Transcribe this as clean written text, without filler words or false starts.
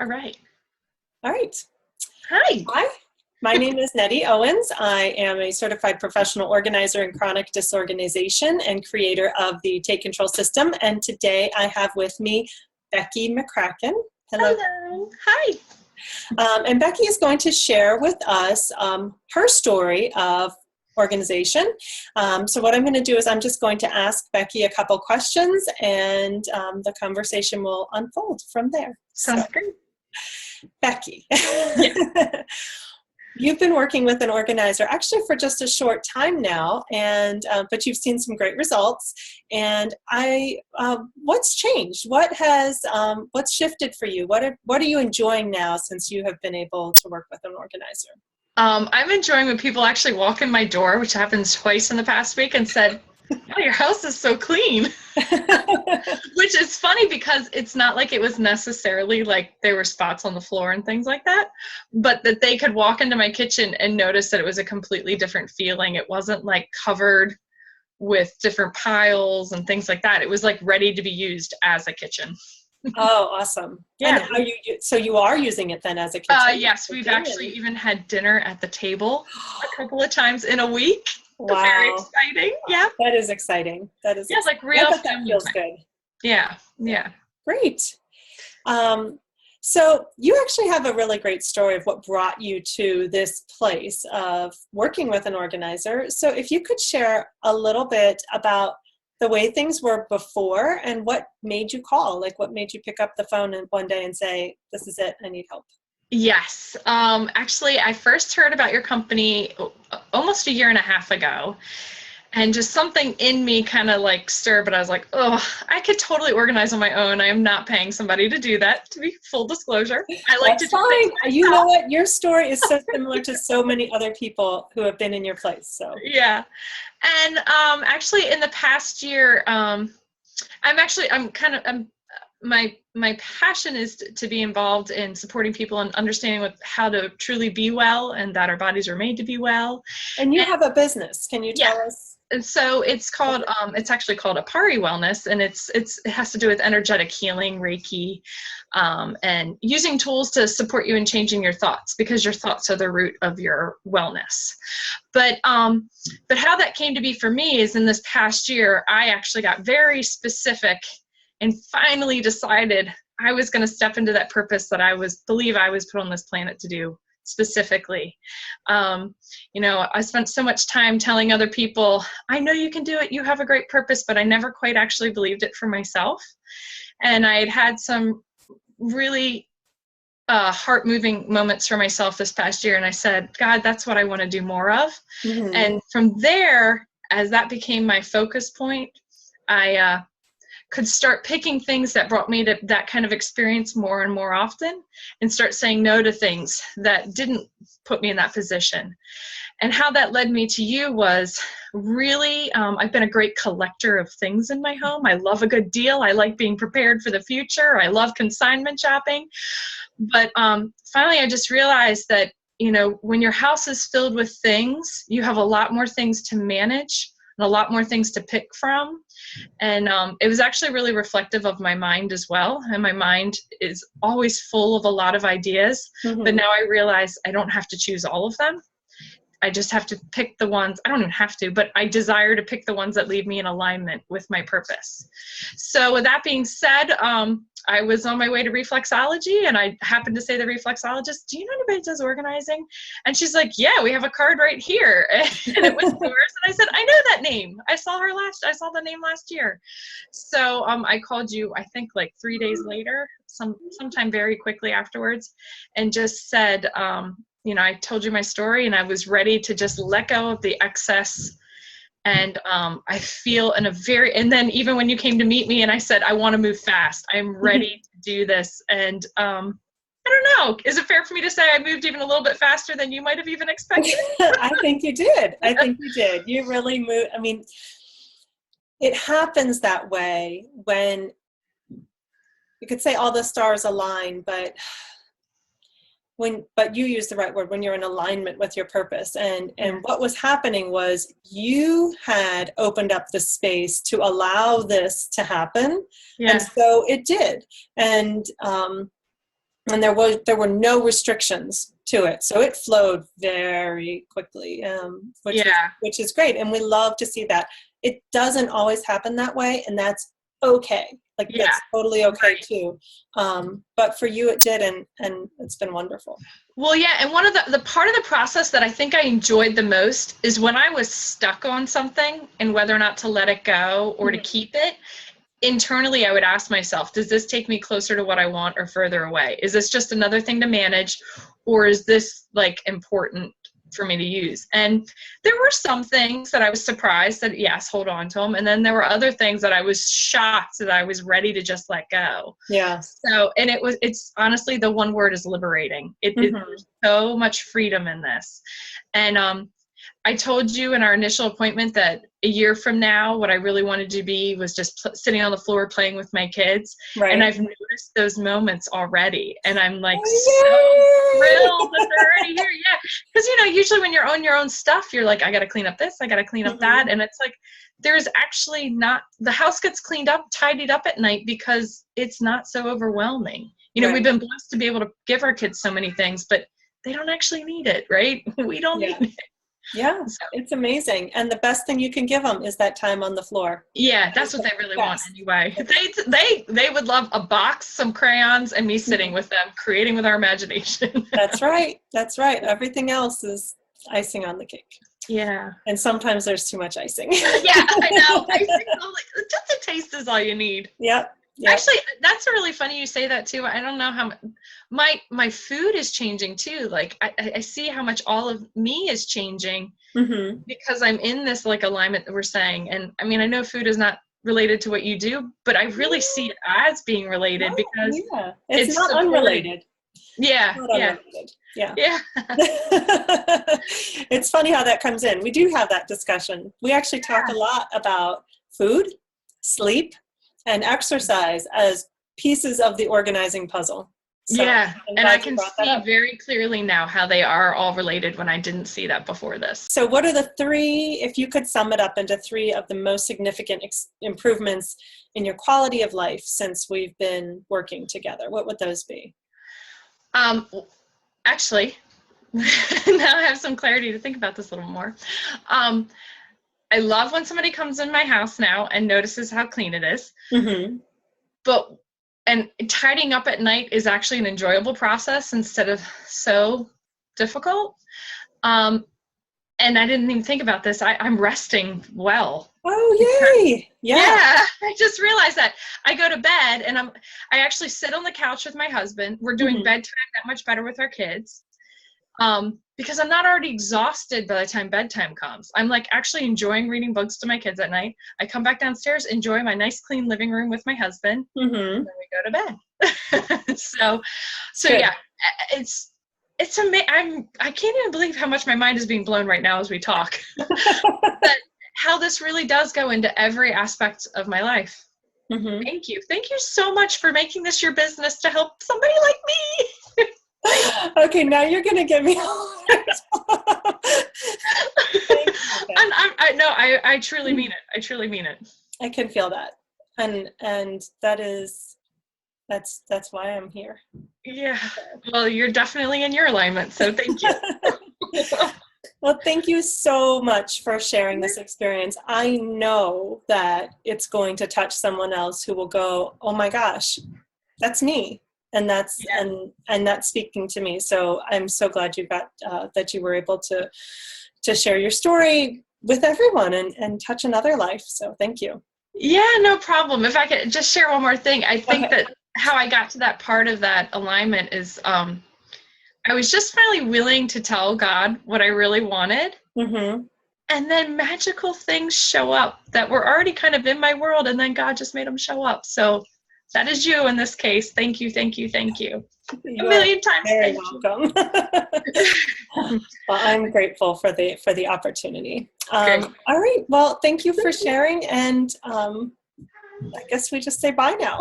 All right. All right. Hi. Hi, my name is Nettie Owens. I am a certified professional organizer in chronic disorganization and creator of the Take Control system. And today I have with me Becky McCracken. Hello. Hello. Hi. And Becky is going to share with us her story of organization. So what I'm going to do is I'm just going to ask Becky a couple questions, and the conversation will unfold from there. Sounds great. Becky, Yeah. you've been working with an organizer actually for just a short time now, and but you've seen some great results. And what's changed? What's shifted for you? What are you enjoying now since you have been able to work with an organizer? I'm enjoying when people actually walk in my door, which happens twice in the past week, and said, "Oh, your house is so clean." Which is funny because it's not like it was necessarily like there were spots on the floor and things like that, but that they could walk into my kitchen and notice that it was a completely different feeling. It wasn't like covered with different piles and things like that. It was like ready to be used as a kitchen. Oh, awesome. Yeah. And so you are using it then as a kitchen? Yes, we've actually even had dinner at the table a couple of times in a week. Wow. Very exciting. Yeah. That is exciting. That is Yeah, like real that family feels time. good. Yeah. Yeah. Great. So you actually have a really great story of what brought you to this place of working with an organizer. So if you could share a little bit about the way things were before and what made you call, like what made you pick up the phone one day and say, "This is it, I need help." Yes. Actually, I first heard about your company almost a year and a half ago. And just something in me kind of like stirred, but I was like, oh, I could totally organize on my own. I am not paying somebody to do that, to be full disclosure. I like That's to do fine. things myself. You know what? Your story is so similar to so many other people who have been in your place. So Yeah. And actually in the past year, my passion is to be involved in supporting people and understanding how to truly be well, and that our bodies are made to be well. And you have a business. Can you tell us? And so it's actually called Apari Wellness, and it has to do with energetic healing, Reiki, and using tools to support you in changing your thoughts, because your thoughts are the root of your wellness. But how that came to be for me is in this past year, I actually got very specific and finally decided I was going to step into that purpose that I believe I was put on this planet to do specifically. I spent so much time telling other people, I know you can do it, you have a great purpose, but I never quite actually believed it for myself. And I had some really heart-moving moments for myself this past year, and I said, God, that's what I want to do more of. Mm-hmm. And from there, as that became my focus point, I could start picking things that brought me to that kind of experience more and more often, and start saying no to things that didn't put me in that position. And how that led me to you was really, I've been a great collector of things in my home. I love a good deal. I like being prepared for the future. I love consignment shopping. But finally, I just realized that, when your house is filled with things, you have a lot more things to manage and a lot more things to pick from. And it was actually really reflective of my mind as well. And my mind is always full of a lot of ideas. Mm-hmm. But now I realize I don't have to choose all of them. I just have to pick the ones, I don't even have to, but I desire to pick the ones that leave me in alignment with my purpose. So with that being said, I was on my way to reflexology, and I happened to say to the reflexologist, "Do you know anybody that does organizing?" And she's like, "Yeah, we have a card right here." And it was yours. And I said, "I know that name. I saw the name last year." So I called you, I think like 3 days later, sometime very quickly afterwards, and just said, I told you my story, and I was ready to just let go of the excess. And I feel and then even when you came to meet me and I said, I want to move fast, I'm ready to do this. And I don't know, is it fair for me to say I moved even a little bit faster than you might have even expected? I think you did. You really moved. I mean, it happens that way when you could say all the stars align, but you use the right word, when you're in alignment with your purpose. And what was happening was you had opened up the space to allow this to happen. Yeah. And so it did. And And there were no restrictions to it, so it flowed very quickly, which is great, and we love to see that. It doesn't always happen that way, and that's okay. Like, that's totally okay too. But for you, it did, and it's been wonderful. Well, yeah, and one of the part of the process that I think I enjoyed the most is when I was stuck on something and whether or not to let it go or to keep it. Internally, I would ask myself, does this take me closer to what I want or further away? Is this just another thing to manage, or is this like important for me to use? And there were some things that I was surprised that, yes, hold on to them. And then there were other things that I was shocked that I was ready to just let go. Yeah. So, and it's honestly, the one word is liberating. There's so much freedom in this. And I told you in our initial appointment that a year from now, what I really wanted to be was just sitting on the floor playing with my kids. Right. And I've noticed those moments already. And I'm like so thrilled that they're already here. Yeah. Because, usually when you're on your own stuff, you're like, I got to clean up this, I got to clean up that. And it's like, there's actually not, the house gets cleaned up, tidied up at night because it's not so overwhelming. We've been blessed to be able to give our kids so many things, but they don't actually need it, right? We don't need it. Yeah, it's amazing. And the best thing you can give them is that time on the floor. Yeah, that's what they really want anyway. They would love a box, some crayons, and me sitting with them, creating with our imagination. That's right. That's right. Everything else is icing on the cake. Yeah. And sometimes there's too much icing. Yeah, I know. Just a taste is all you need. Yep. Actually, that's really funny you say that too. I don't know how my food is changing too. Like I see how much all of me is changing because I'm in this like alignment that we're saying. And I mean, I know food is not related to what you do, but I really see it as being related because it's not unrelated. Yeah. Unrelated. Yeah. It's funny how that comes in. We do have that discussion. We actually talk a lot about food, sleep, and exercise as pieces of the organizing puzzle. So, and I can see very clearly now how they are all related when I didn't see that before this. So what are the three, if you could sum it up into three of the most significant improvements in your quality of life since we've been working together, what would those be? Actually, now I have some clarity to think about this a little more. I love when somebody comes in my house now and notices how clean it is. And tidying up at night is actually an enjoyable process instead of so difficult. And I didn't even think about this. I'm resting well. Oh, yay. Yeah. I just realized that. I go to bed and I actually sit on the couch with my husband. We're doing bedtime that much better with our kids. Because I'm not already exhausted by the time bedtime comes. I'm like actually enjoying reading books to my kids at night. I come back downstairs, enjoy my nice clean living room with my husband, and then we go to bed. so yeah, it's amazing. I can't even believe how much my mind is being blown right now as we talk. But how this really does go into every aspect of my life. Thank you so much for making this your business to help somebody like me. Okay, now you're gonna get me. I truly mean it. I truly mean it. I can feel that, and that's why I'm here. Yeah. Well, you're definitely in your alignment, so thank you. Well, thank you so much for sharing this experience. I know that it's going to touch someone else who will go, "Oh my gosh, that's me." And that's and that's speaking to me. So I'm so glad you got that you were able to share your story with everyone and touch another life. So thank you. Yeah, no problem. If I could just share one more thing, I think that how I got to that part of that alignment is I was just finally willing to tell God what I really wanted. And then magical things show up that were already kind of in my world, and then God just made them show up. So that is you in this case. Thank you. A million times. Very welcome. Well, I'm grateful for the opportunity. All right. Well, thank you for sharing, and I guess we just say bye now.